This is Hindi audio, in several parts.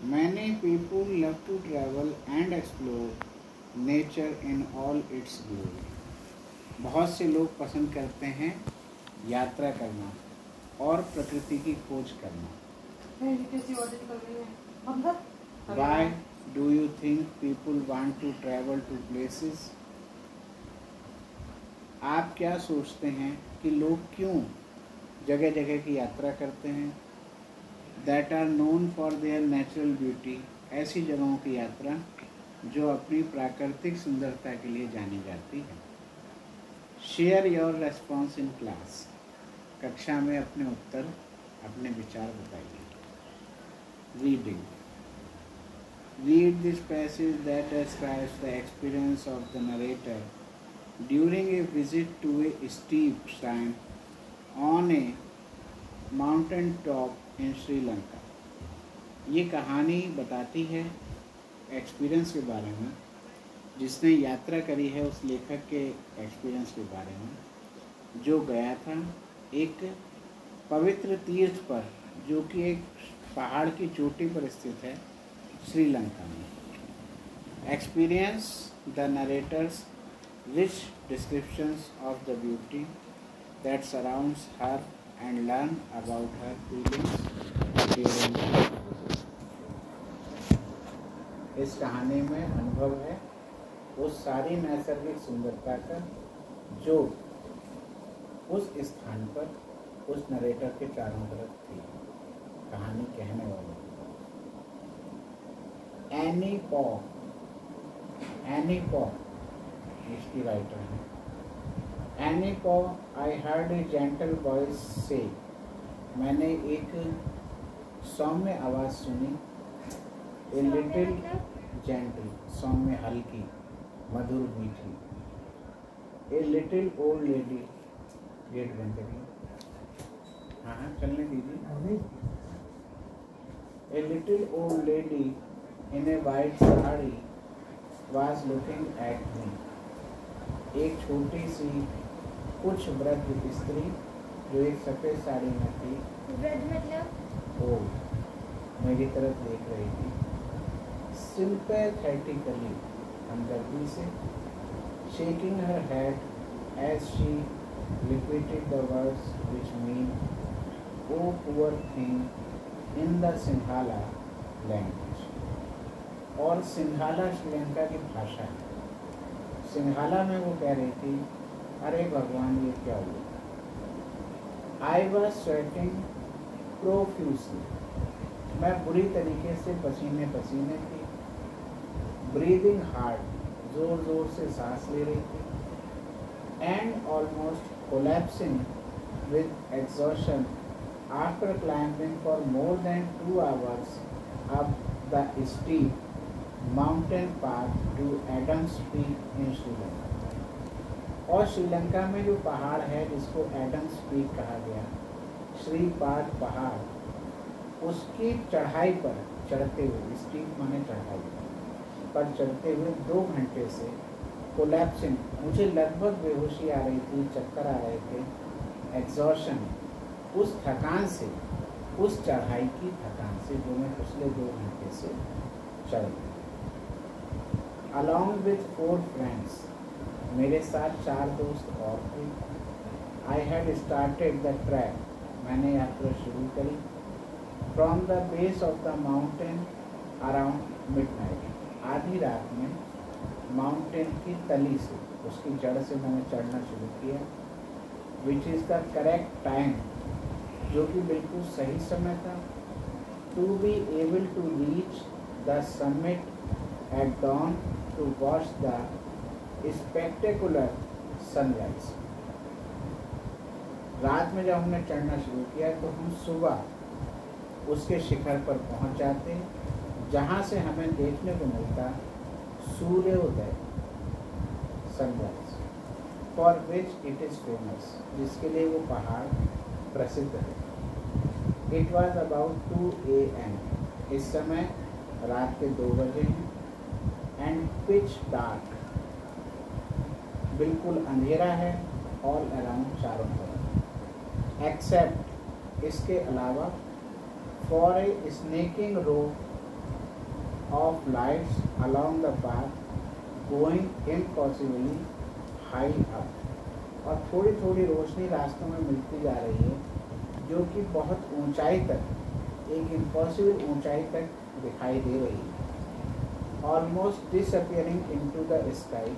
Many people love to travel and explore nature in all its glory. बहुत से लोग पसंद करते हैं यात्रा करना और प्रकृति की खोज करना. Why do you think people want to travel to places? आप क्या सोचते हैं कि लोग क्यों जगह जगह की यात्रा करते हैं? That are known for their natural beauty. ऐसी जगहों की यात्रा जो अपनी प्राकृतिक सुंदरता के लिए जानी जाती है. Share your response in class. कक्षा में अपने उत्तर, अपने विचार बताइए. Reading. Read this passage that describes the experience of the narrator during a visit to a steep shrine on a mountain top in Sri Lanka. ये कहानी बताती है एक्सपीरियंस के बारे में, जिसने यात्रा करी है उस लेखक के एक्सपीरियंस के बारे में, जो गया था एक पवित्र तीर्थ पर जो कि एक पहाड़ की चोटी पर स्थित है श्रीलंका में. Experience the narrator's rich descriptions of the beauty that surrounds her and learn about her feelings during the visit. इस कहानी में अनुभव है उस सारी नैसर्गिक सुंदरता का जो उस स्थान पर उस नरेटर के चारों तरफ थी, कहानी कहने वाले. एनी पॉ इसकी राइटर है. एनी पॉ, I heard a gentle voice से. मैंने एक सौम्य आवाज़ सुनी. ए लिटिल जेंटल, सौम्य हल्की, मधुर मीठी. A little old lady. Gate बंद करिए. हाँ चलने दीजिए. A little old lady in a white sari was looking at me. एक छोटी सी कुछ वृद्ध स्त्री जो एक सफ़ेद साड़ी में थी. वृद्ध मतलब ओ मेरी तरफ देख रही थी. sympathetically, हमदर्दी से. shaking her head as she repeated the words which mean oh poor thing in the Sinhala language. और सिंघाला श्रीलंका की भाषा है. सिंघाला में वो कह रही थी, अरे भगवान ये क्या हुआ. I was sweating profusely. मैं बुरी तरीके से पसीने पसीने थी. ब्रीदिंग हार्ड, जोर जोर से सांस ले रही थी. And almost collapsing with exhaustion after climbing for more than 2 hours up the steep mountain path to Adam's Peak in Sri Lanka. और श्रीलंका में जो पहाड़ है जिसको एडम्स पीक कहा गया, श्रीपाद पहाड़, उसकी चढ़ाई पर चढ़ते हुए, स्टीप माने चढ़ाई पर चढ़ते हुए 2 घंटे से कोलैप्सिंग, मुझे लगभग बेहोशी आ रही थी, चक्कर आ रहे थे. एग्जॉशन, उस थकान से, उस चढ़ाई की थकान से जो मैं पिछले 2 घंटे से चल रही. अलॉन्ग विथ 4 फ्रेंड्स, मेरे साथ 4 दोस्त और थे. I had started the track, मैंने यात्रा शुरू करी. From the base of the mountain around midnight, आधी रात में माउंटेन की तली से, उसकी जड़ से मैंने चढ़ना शुरू किया. Which is the correct time, जो कि बिल्कुल सही समय था. To be able to reach the summit at dawn to watch the spectacular sunrise. रात में जब हमने चढ़ना शुरू किया तो हम सुबह उसके शिखर पर पहुंच जाते, जहां से हमें देखने को मिलता सूर्योदय, sunrise, for which it is famous, जिसके लिए वो पहाड़ प्रसिद्ध है. It was about 2 AM. इस समय रात के 2 बजे हैं. एंड पिच डार्क, बिल्कुल अंधेरा है. ऑल अराउंड, चारों तरफ. एक्सेप्ट, इसके अलावा. For a snaking rope of lights along the path going impossibly high up. और थोड़ी थोड़ी रोशनी रास्तों में मिलती जा रही है जो कि बहुत ऊंचाई तक, एक इम्पॉसिबल ऊंचाई तक दिखाई दे रही है. Almost disappearing into the sky.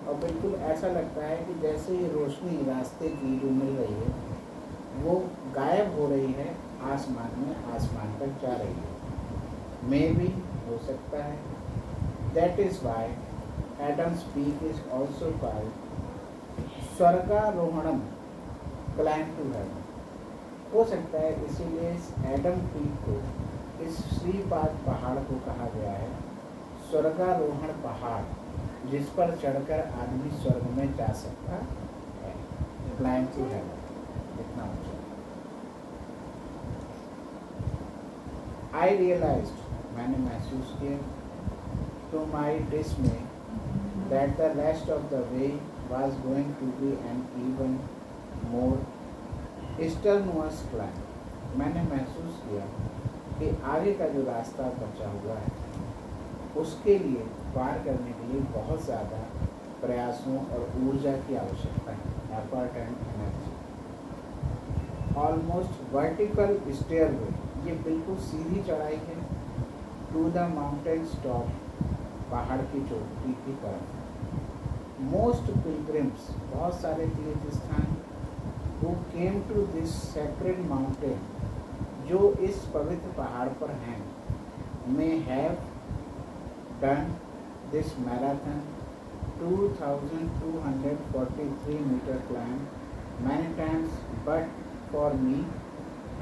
और बिल्कुल ऐसा लगता है कि जैसे ये रोशनी रास्ते की जो मिल रही है वो गायब हो रही है आसमान में, आसमान तक जा रही है. मे भी हो सकता है. That is why Adam's peak is also called Swargarohanam, climb to heaven. हो सकता है इसीलिए इस एडम पीक को, इस श्रीपाद पहाड़ को कहा गया है स्वर्गारोहण पहाड़, जिस पर चढ़कर आदमी स्वर्ग में जा सकता है. क्लाइंब टू हेवन, इतना ऊंचा. आई रियलाइज्ड, मैंने महसूस किया, to my dismay, that the rest of the way was going to be an even more strenuous climb. मैंने महसूस किया कि आगे का जो रास्ता बचा हुआ है उसके लिए, पार करने के लिए बहुत ज़्यादा प्रयासों और ऊर्जा की आवश्यकता है. Effort and energy. Almost vertical stairway, ये बिल्कुल सीधी चढ़ाई है. टू द माउंटेन टॉप, पहाड़ की चोटी की तरफ. मोस्ट पिलग्रिम्स, बहुत सारे तीर्थ स्थान, who came to this sacred mountain, जो इस पवित्र पहाड़ पर हैं, may have done this marathon 2243 metre climb many times, but for me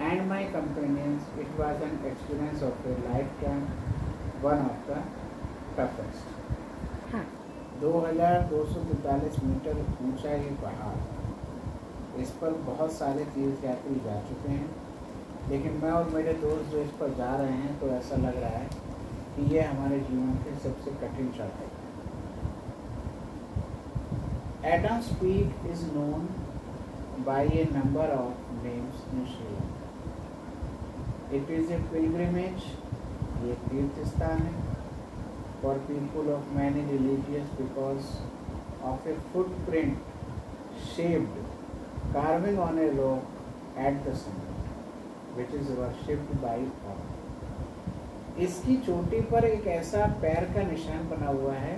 and my companions it was an experience of a lifetime, one of the toughest. 2243 metre ऊंचा ये पहाड़, इस पर बहुत सारे तीर्थयात्री जा चुके हैं, लेकिन मैं और मेरे दोस्त जो इस पर जा रहे हैं तो ऐसा लग रहा है कि ये हमारे जीवन की सबसे कठिन चढ़ाई. Adam's peak is known by a number of names in Sri Lanka. It is a pilgrimage, ये तीर्थ स्थान है, for people of many religious because of a footprint shaped carving on a rock at the summit which is worshipped by all. इसकी चोटी पर एक ऐसा पैर का निशान बना हुआ है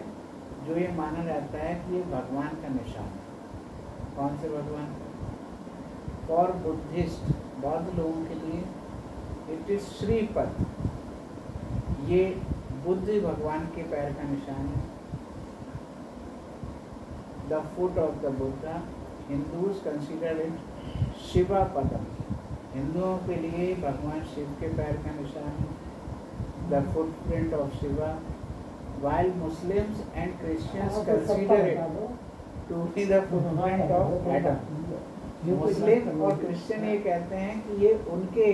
जो ये माना जाता है कि ये भगवान का निशान है. कौन से भगवान? फॉर बुद्धिस्ट, बौद्ध लोगों के लिए इट इज श्रीपद, ये बुद्ध भगवान के पैर का निशान है. The foot of the Buddha, Hindus consider it Shiva Padam, हिंदुओं के लिए भगवान शिव के पैर का निशान है. The footprint of Shiva, while Muslims and Christians consider it to be the footprint of Adam. मुस्लिम और क्रिश्चियन ये कहते हैं कि ये उनके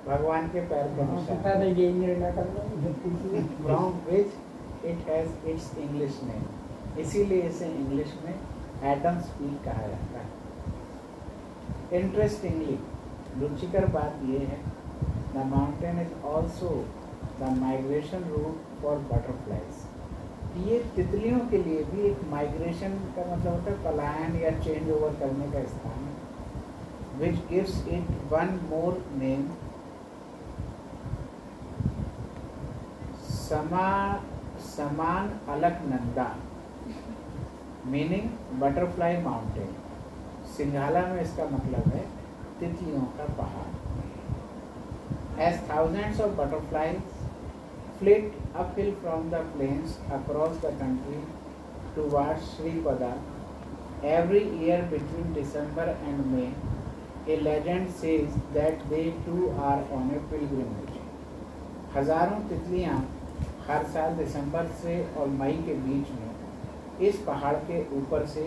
भगवान के पैर का निशान है, from which it has its English name. इसीलिए इसे इंग्लिश में एडम्स पीक कहा जाता है. इंटरेस्टिंगली, रुचिकर बात ये है, the mountain is also the migration route for butterflies. ये तितलियों के लिए भी एक माइग्रेशन का मतलब होता है पलायन या चेंज ओवर करने का स्थान है. Which gives it one more name, Samanalakanda, meaning butterfly mountain. Sinhala में इसका मतलब है तितलियों का पहाड़. As thousands of butterflies flit uphill from the plains across the country towards Sripada every year between December and May, a legend says that they too are on a pilgrimage. हजारों तितलियां हर साल दिसंबर से और मई के बीच में इस पहाड़ के ऊपर से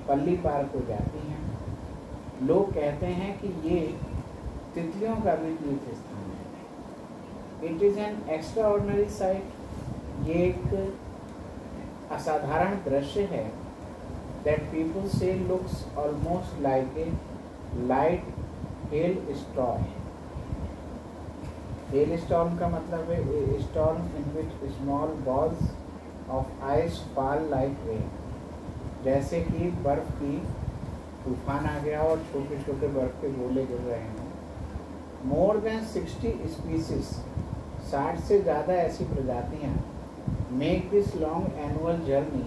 पल्ली पार को जाती हैं. लोग कहते हैं कि ये तितलियों का भी तीर्थ स्थान है. It is an extraordinary site, ये एक असाधारण दृश्य है. दैट पीपल से looks almost like a light hello straw. Hello storm का मतलब है storm in which small balls of ice fall like rain, जैसे कि बर्फ की तूफान आ गया और छोटे छोटे बर्फ के गोले गिर रहे हैं। मोर देन 60 स्पीसीज, 60 से ज़्यादा ऐसी प्रजातियाँ make this long annual journey,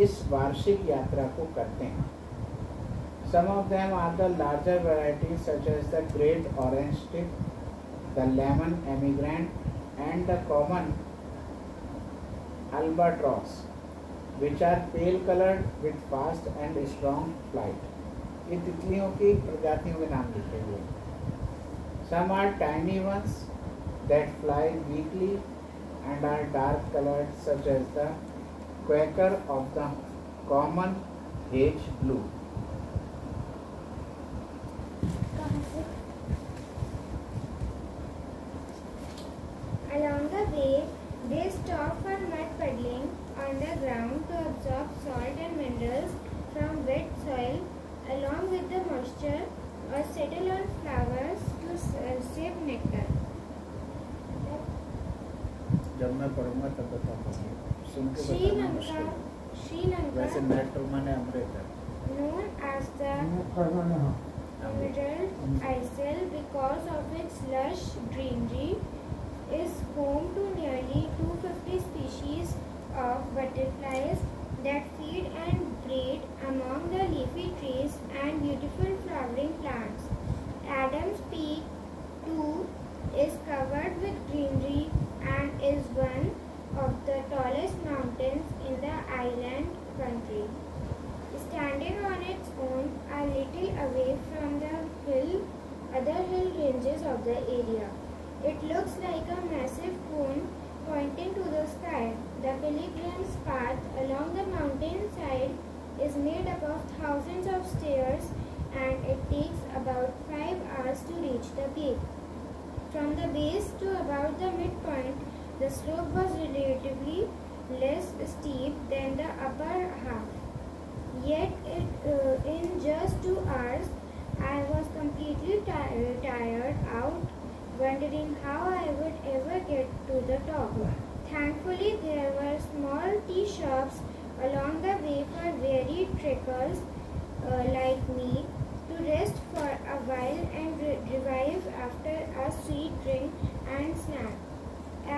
इस वार्षिक यात्रा को करते हैं। Some of them are the larger varieties such as the great orange tip, the lemon emigrant and the common albatross, which are pale colored with fast and strong flight. ये तितलियों की प्रजातियों के नाम लिखे हुए हैं। Some are tiny ones that fly weakly and are dark colored such as the quaker of the common hedge blue. Along the way, they stop for mud puddling on the ground to absorb salt and minerals from wet soil, along with the moisture, or settle on flowers to sip nectar. जब मैं पढ़ूंगा तब बता पाऊंगा, सुन के बताना मुश्किल है। Sri वैसे नेक्टर माने अमृत है। known as the Emerald Isle because of its lush greenery, is home to nearly 250 species of butterflies that feed and breed among the leafy trees and beautiful flowering plants. Adams Peak, too, is covered with greenery and is one of the tallest mountains in the island country. Standing on its own a little away from the other hill ranges of the area. It looks like a massive cone pointing to the sky. The pilgrim's path along the mountainside is made up of thousands of stairs, and it takes about 5 hours to reach the peak. From the base to about the midpoint, the slope was relatively less steep than the upper half. Yet, in just 2 hours, I was completely tired out, wondering how I would ever get to the top. Thankfully, there were small tea shops along the way for weary trekkers like me to rest for a while and revive after a sweet drink and snack.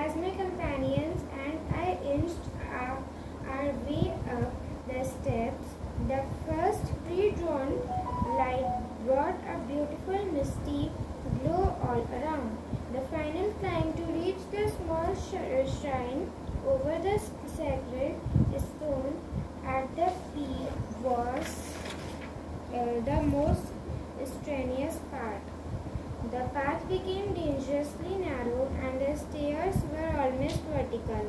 As my companions and I inched our way up the steps, the first pre-dawn light brought a beautiful misty glow all around. The final climb to reach the small shrine over the sacred stone at the peak was the most strenuous part. The path became dangerously narrow and the stairs were almost vertical,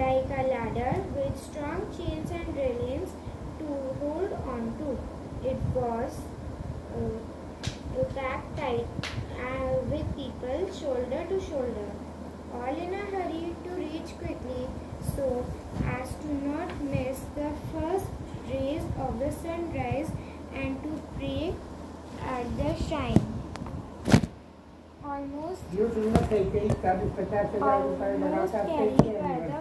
like a ladder with strong chains and railings to hold on to. It was packed tight with people shoulder to shoulder, all in a hurry to reach quickly so as to not miss the first rays of the sunrise and to pray at the shrine. Almost carried by the